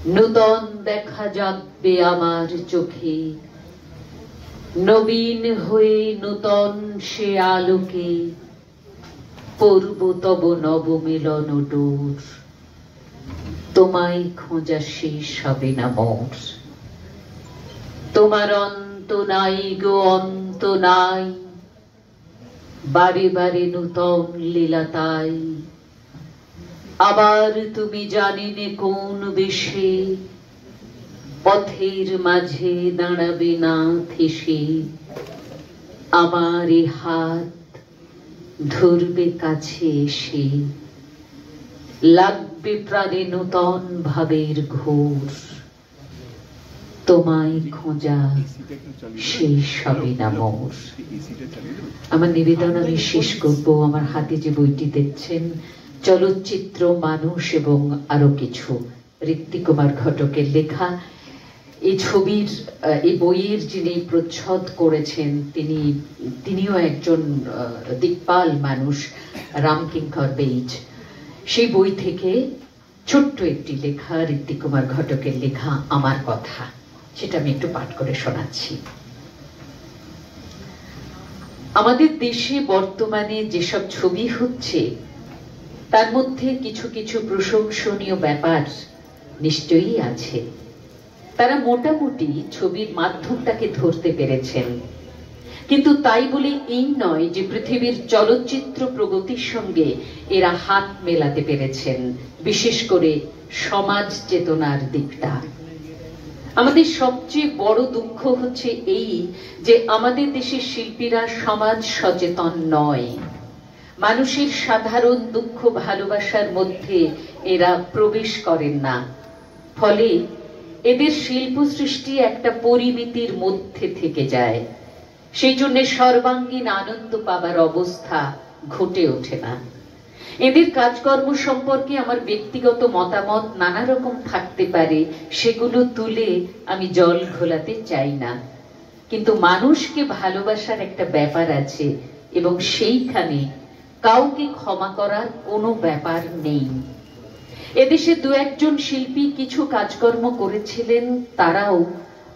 নূতন দেখা যাবে আমার চোখে, নবীন হয়ে নূতন সে আলোকে পড়ব তব নবমিলন ডোর। তোমায় খোঁজা শেষ হবে না মোর, তোমার অন্ত নাই গো অন্ত নাই, বারে বারে নূতন লীলা তাই। আবার তুমি জানিনে কোন বেশে, পথের মাঝে দাঁড়াবে না থেসে, আমার এ হাত ধরবে কাছে এসে, লাগবে প্রাণে নূতন ভাবের ঘোর। তোমায় খোঁজা শেষ হবে না মোর। আমার নিবেদন আমি শেষ করব। আমার হাতে যে বইটি দেখছেন, চলচ্চিত্র, মানুষ এবং আরো কিছু, ঋত্বিকুমার ঘটকের লেখা। এই ছবির, এই বইয়ের যিনি প্রচ্ছদ করেছেন তিনিও একজন দিকপাল মানুষ, রামকিঙ্কর বেইজ। সেই বই থেকে ছোট্ট একটি লেখা, ঋত্বিকুমার ঘটকের লেখা আমার কথা, সেটা আমি একটু পাঠ করে শোনাচ্ছি। আমাদের দেশে বর্তমানে যেসব ছবি হচ্ছে তার মধ্যে কিছু কিছু প্রশংসনীয় ব্যাপার নিশ্চয়ই আছে। তারা মোটামুটি ছবির মাধ্যমটাকে ধরতে পেরেছেন, কিন্তু তাই বলে এই নয় যে পৃথিবীর চলচ্চিত্র প্রগতির সঙ্গে এরা হাত মেলাতে পেরেছেন, বিশেষ করে সমাজ চেতনার দিকটা। আমাদের সবচেয়ে বড় দুঃখ হচ্ছে এই যে আমাদের দেশের শিল্পীরা সমাজ সচেতন নয়। মানুষের সাধারণ দুঃখ ভালোবাসার মধ্যে এরা প্রবেশ করেন না, ফলে এদের শিল্প সৃষ্টি একটা পরিমিতির মধ্যে থেকে যায়। সেই জন্য সর্বাঙ্গীন আনন্দ পাবার অবস্থা ঘটে ওঠে না। এদের কাজকর্ম সম্পর্কে আমার ব্যক্তিগত মতামত নানা রকম থাকতে পারে, সেগুলো তুলে আমি জল ঘোলাতে চাই না। কিন্তু মানুষকে ভালোবাসার একটা ব্যাপার আছে, এবং সেইখানে কাউকে ক্ষমা করার কোনো ব্যাপার নেই। এদেশে দু একজন শিল্পী কিছু কাজকর্ম করেছিলেন, তারাও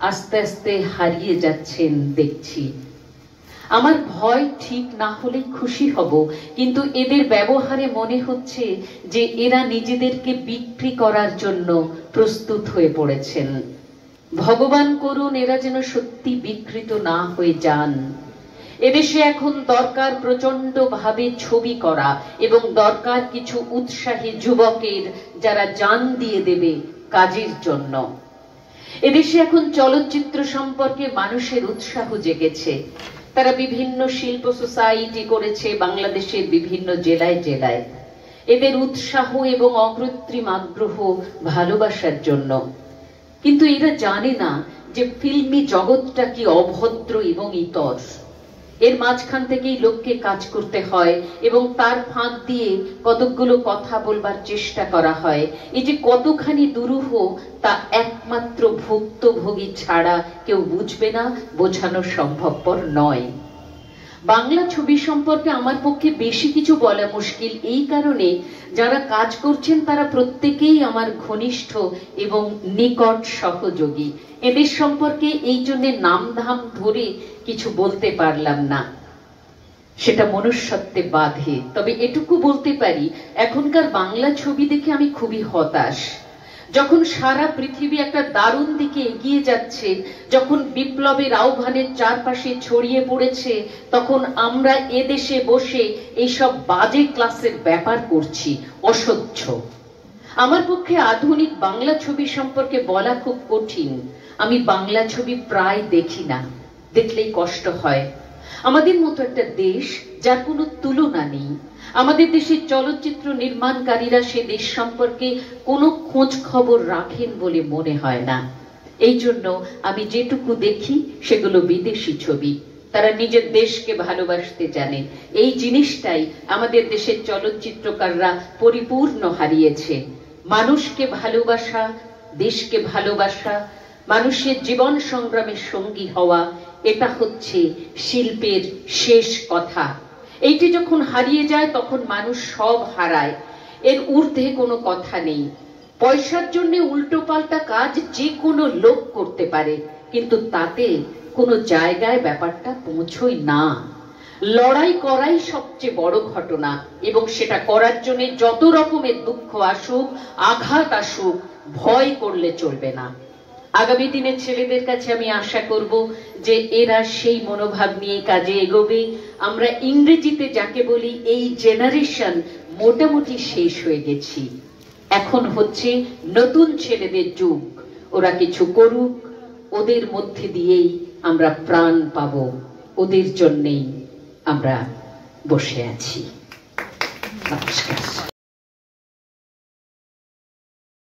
আস্তে আস্তে হারিয়ে যাচ্ছেন দেখছি। আমার ভয় ঠিক না হলে খুশি হব, কিন্তু এদের ব্যবহারে মনে হচ্ছে যে এরা নিজেদেরকে বিক্রি করার জন্য প্রস্তুত হয়ে পড়েছেন। ভগবান করুন এরা যেন সত্যি বিকৃত না হয়ে যান। এদেশে এখন দরকার প্রচন্ড ভাবে ছবি করা, এবং দরকার কিছু উৎসাহী যুবকের যারা জান দিয়ে দেবে কাজের জন্য। এদেশে এখন চলচ্চিত্র সম্পর্কে মানুষের উৎসাহ জেগেছে। তারা বিভিন্ন শিল্প সোসাইটি করেছে বাংলাদেশের বিভিন্ন জেলায় জেলায়। এদের উৎসাহ এবং অকৃত্রিম আগ্রহ ভালোবাসার জন্য। কিন্তু এরা জানে না যে ফিল্মি জগৎটা কি অভদ্র এবং ইতর। এর মাঝখান থেকেই লোককে কাজ করতে হয়, এবং তার ফাঁক দিয়ে কতকগুলো কথা বলবার চেষ্টা করা হয়। এই যে কতখানি দুরূহ তা একমাত্র ভুক্তভোগী ছাড়া কেউ বুঝবে না, বোঝানো সম্ভবপর নয়। বাংলা ছবি সম্পর্কে আমার পক্ষে বেশি কিছু বলা মুশকিল, এই কারণে যারা কাজ করছেন তারা প্রত্যেকেই আমার ঘনিষ্ঠ এবং নিকট সহযোগী। এদের সম্পর্কে এই জন্য নামধাম ধরে কিছু বলতে পারলাম না, সেটা মনুষ্যত্বে বাধে। তবে এটুকু বলতে পারি, এখনকার বাংলা ছবি দেখে আমি খুবই হতাশ। যখন সারা পৃথিবী একটা দারুণ দিকে এগিয়ে যাচ্ছে, যখন বিপ্লবের আহ্বানের চারপাশে ছড়িয়ে পড়েছে, তখন আমরা এদেশে বসে এইসব বাজে ক্লাসের ব্যাপার করছি, অসহ্য। আমার পক্ষে আধুনিক বাংলা ছবি সম্পর্কে বলা খুব কঠিন। আমি বাংলা ছবি প্রায় দেখি না, দেখলেই কষ্ট হয়। আমাদের মতো একটা দেশ যার কোনো তুলনা নেই, আমাদের দেশের চলচ্চিত্র নির্মাণকারীরা সে দেশ সম্পর্কে কোনো খোঁজ খবর রাখেন বলে মনে হয় না। এই জন্য আমি যেটুকু দেখি সেগুলো বিদেশি ছবি। তারা নিজের দেশকে ভালোবাসতে জানে। এই জিনিসটাই আমাদের দেশের চলচ্চিত্রকাররা পরিপূর্ণ হারিয়েছে। মানুষকে ভালোবাসা, দেশকে ভালোবাসা, মানুষের জীবন সংগ্রামের সঙ্গী হওয়া, এটা হচ্ছে শিল্পের শেষ কথা। এইটি যখন হারিয়ে যায় তখন মানুষ সব হারায়, এর ঊর্ধ্বে কোনো কথা নেই। পয়সার জন্য উল্টো পাল্টা কাজ যে কোনো লোক করতে পারে, কিন্তু তাতে কোনো জায়গায় ব্যাপারটা পৌঁছয় না। লড়াই করাই সবচেয়ে বড় ঘটনা, এবং সেটা করার জন্য যত রকমের দুঃখ আসুক, আঘাত আসুক, ভয় করলে চলবে না। আগামী দিনের ছেলেদের কাছে আমি আশা করব যে এরা সেই মনোভাব নিয়ে কাজে এগোবে। আমরা ইংরেজিতে যাকে বলি এই জেনারেশন মোটামুটি শেষ হয়ে গেছি, এখন হচ্ছে নতুন ছেলেদের যুগ। ওরা কিছু করুক, ওদের মধ্যে দিয়েই আমরা প্রাণ পাবো, ওদের জন্যেই আমরা বসে আছি। নমস্কার।